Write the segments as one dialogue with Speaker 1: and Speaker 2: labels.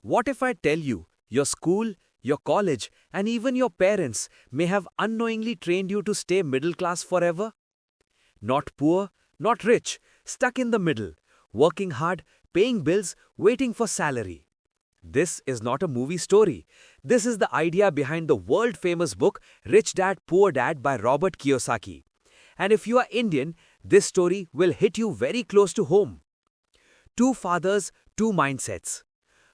Speaker 1: What if I tell you, your school, your college, and even your parents may have unknowingly trained you to stay middle class forever? Not poor, not rich, stuck in the middle, working hard, paying bills, waiting for salary. This is not a movie story. This is the idea behind the world-famous book Rich Dad, Poor Dad by Robert Kiyosaki. And if you are Indian, this story will hit you very close to home. Two fathers, two mindsets.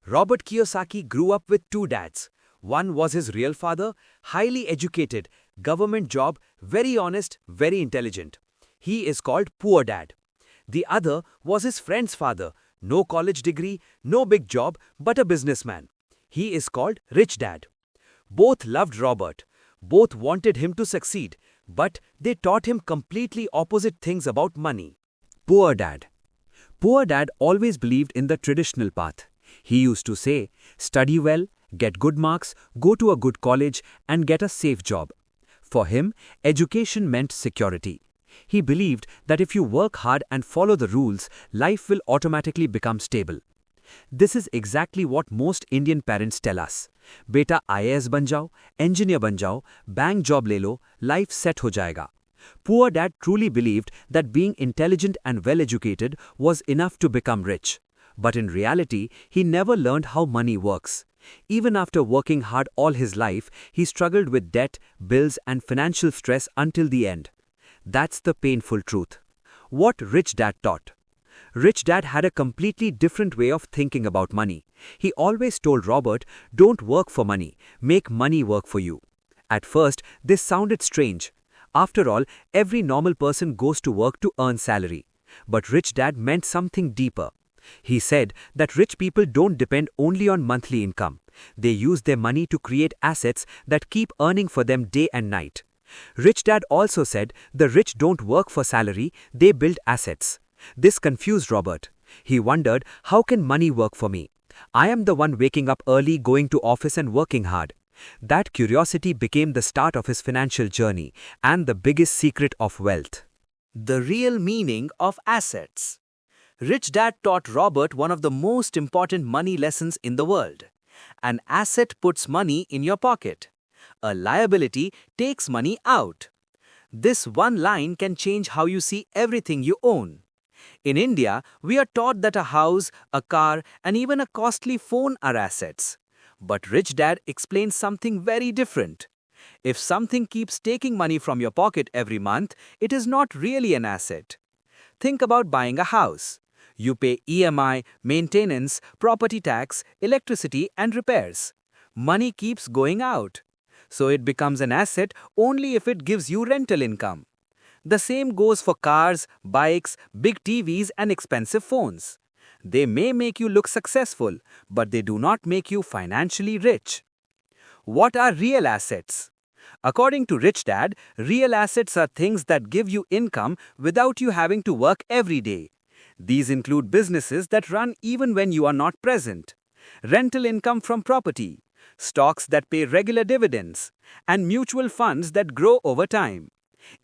Speaker 1: Robert Kiyosaki grew up with two dads. One was his real father, highly educated, government job, very honest, very intelligent. He is called Poor Dad. The other was his friend's father, no college degree, no big job, but a businessman. He is called Rich Dad. Both loved Robert. Both wanted him to succeed, but they taught him completely opposite things about money. Poor Dad. Poor Dad always believed in the traditional path. He used to say, study well, get good marks, go to a good college, and get a safe job. For him, education meant security. He believed that if you work hard and follow the rules, life will automatically become stable. This is exactly what most Indian parents tell us. Beta IAS ban jao, engineer ban jao, bank job le lo, life set ho jayega. Poor Dad truly believed that being intelligent and well-educated was enough to become rich. But in reality, he never learned how money works. Even after working hard all his life, he struggled with debt, bills, and financial stress until the end. That's the painful truth. What Rich Dad taught. Rich Dad had a completely different way of thinking about money. He always told Robert, don't work for money, make money work for you. At first, this sounded strange. After all, every normal person goes to work to earn salary. But Rich Dad meant something deeper. He said that rich people don't depend only on monthly income. They use their money to create assets that keep earning for them day and night. Rich Dad also said the rich don't work for salary, they build assets. This confused Robert. He wondered, how can money work for me? I am the one waking up early, going to office and working hard. That curiosity became the start of his financial journey and the biggest secret of wealth.
Speaker 2: The real meaning of assets. Rich Dad taught Robert one of the most important money lessons in the world. An asset puts money in your pocket. A liability takes money out. This one line can change how you see everything you own. In India, we are taught that a house, a car, and even a costly phone are assets. But Rich Dad explains something very different. If something keeps taking money from your pocket every month, it is not really an asset. Think about buying a house. You pay EMI, maintenance, property tax, electricity, and repairs. Money keeps going out. So it becomes an asset only if it gives you rental income. The same goes for cars, bikes, big TVs, and expensive phones. They may make you look successful, but they do not make you financially rich. What are real assets? According to Rich Dad, real assets are things that give you income without you having to work every day. These include businesses that run even when you are not present, rental income from property, stocks that pay regular dividends, and mutual funds that grow over time.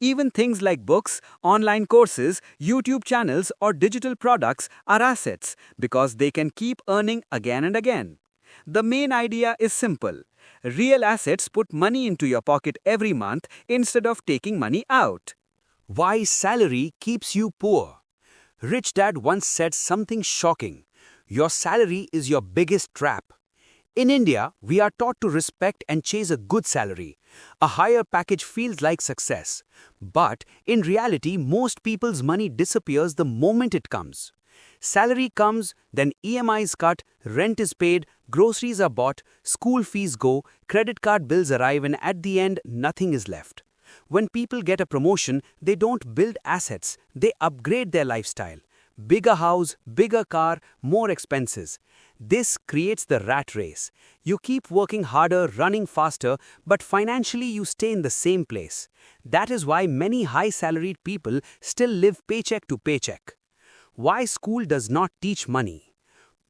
Speaker 2: Even things like books, online courses, YouTube channels, or digital products are assets because they can keep earning again and again. The main idea is simple. Real assets put money into your pocket every month instead of taking money out.
Speaker 1: Why salary keeps you poor? Rich Dad once said something shocking. Your salary is your biggest trap. In India, we are taught to respect and chase a good salary. A higher package feels like success. But in reality, most people's money disappears the moment it comes. Salary comes, then EMIs cut, rent is paid, groceries are bought, school fees go, credit card bills arrive, and at the end, nothing is left. When people get a promotion, they don't build assets, they upgrade their lifestyle. Bigger house, bigger car, more expenses. This creates the rat race. You keep working harder, running faster, but financially you stay in the same place. That is why many high-salaried people still live paycheck to paycheck. Why school does not teach money?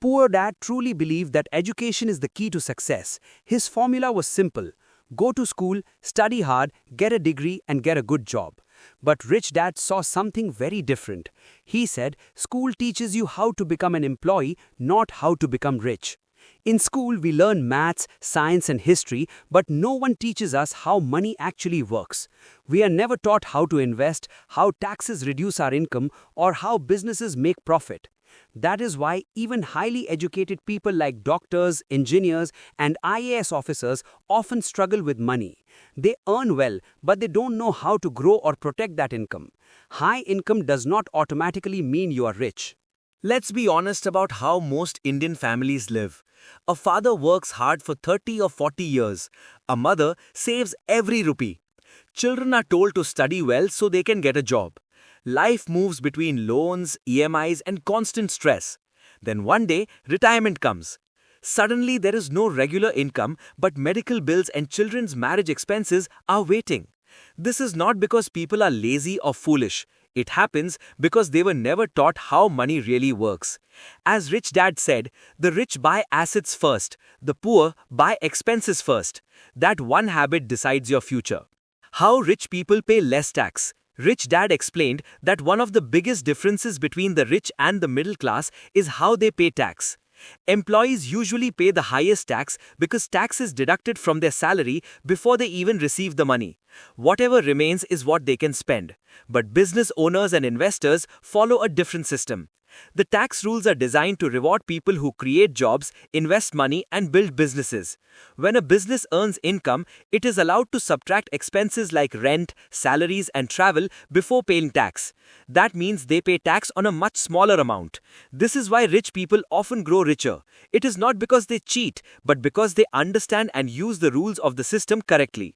Speaker 1: Poor Dad truly believed that education is the key to success. His formula was simple. Go to school, study hard, get a degree, and get a good job. But Rich Dad saw something very different. He said, school teaches you how to become an employee, not how to become rich.
Speaker 2: In school, we learn maths, science, and history, but no one teaches us how money actually works. We are never taught how to invest, how taxes reduce our income, or how businesses make profit. That is why even highly educated people like doctors, engineers, and IAS officers often struggle with money. They earn well, but they don't know how to grow or protect that income. High income does not automatically mean you are rich.
Speaker 1: Let's be honest about how most Indian families live. A father works hard for 30 or 40 years. A mother saves every rupee. Children are told to study well so they can get a job. Life moves between loans, EMIs, and constant stress. Then one day, retirement comes. Suddenly, there is no regular income, but medical bills and children's marriage expenses are waiting. This is not because people are lazy or foolish. It happens because they were never taught how money really works. As Rich Dad said, the rich buy assets first, the poor buy expenses first. That one habit decides your future. How rich people pay less tax. Rich Dad explained that one of the biggest differences between the rich and the middle class is how they pay tax. Employees usually pay the highest tax because tax is deducted from their salary before they even receive the money. Whatever remains is what they can spend. But business owners and investors follow a different system. The tax rules are designed to reward people who create jobs, invest money, and build businesses. When a business earns income, it is allowed to subtract expenses like rent, salaries, and travel before paying tax. That means they pay tax on a much smaller amount. This is why rich people often grow richer. It is not because they cheat, but because they understand and use the rules of the system correctly.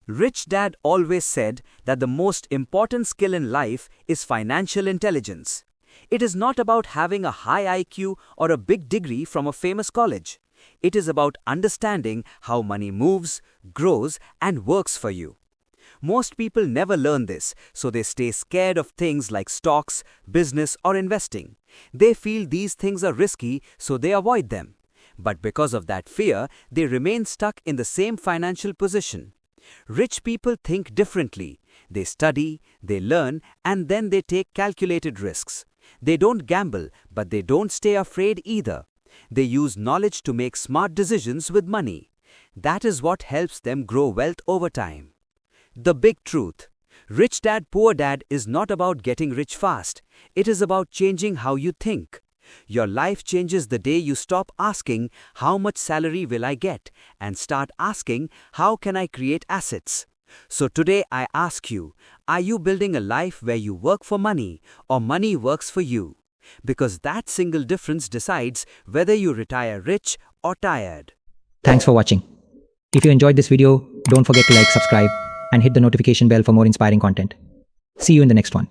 Speaker 2: Rich Dad always said that the most important skill in life is financial intelligence. It is not about having a high IQ or a big degree from a famous college. It is about understanding how money moves, grows, and works for you. Most people never learn this, so they stay scared of things like stocks, business, or investing. They feel these things are risky, so they avoid them. But because of that fear, they remain stuck in the same financial position. Rich people think differently. They study, they learn, and then they take calculated risks. They don't gamble, but they don't stay afraid either. They use knowledge to make smart decisions with money. That is what helps them grow wealth over time. The big truth. Rich Dad, Poor Dad is not about getting rich fast. It is about changing how you think. Your life changes the day you stop asking, how much salary will I get? And start asking, how can I create assets? So today I ask you, are you building a life where you work for money or money works for you? Because that single difference decides whether you retire rich or tired.
Speaker 3: Thanks for watching. If you enjoyed this video, don't forget to like, subscribe, and hit the notification bell for more inspiring content. See you in the next one.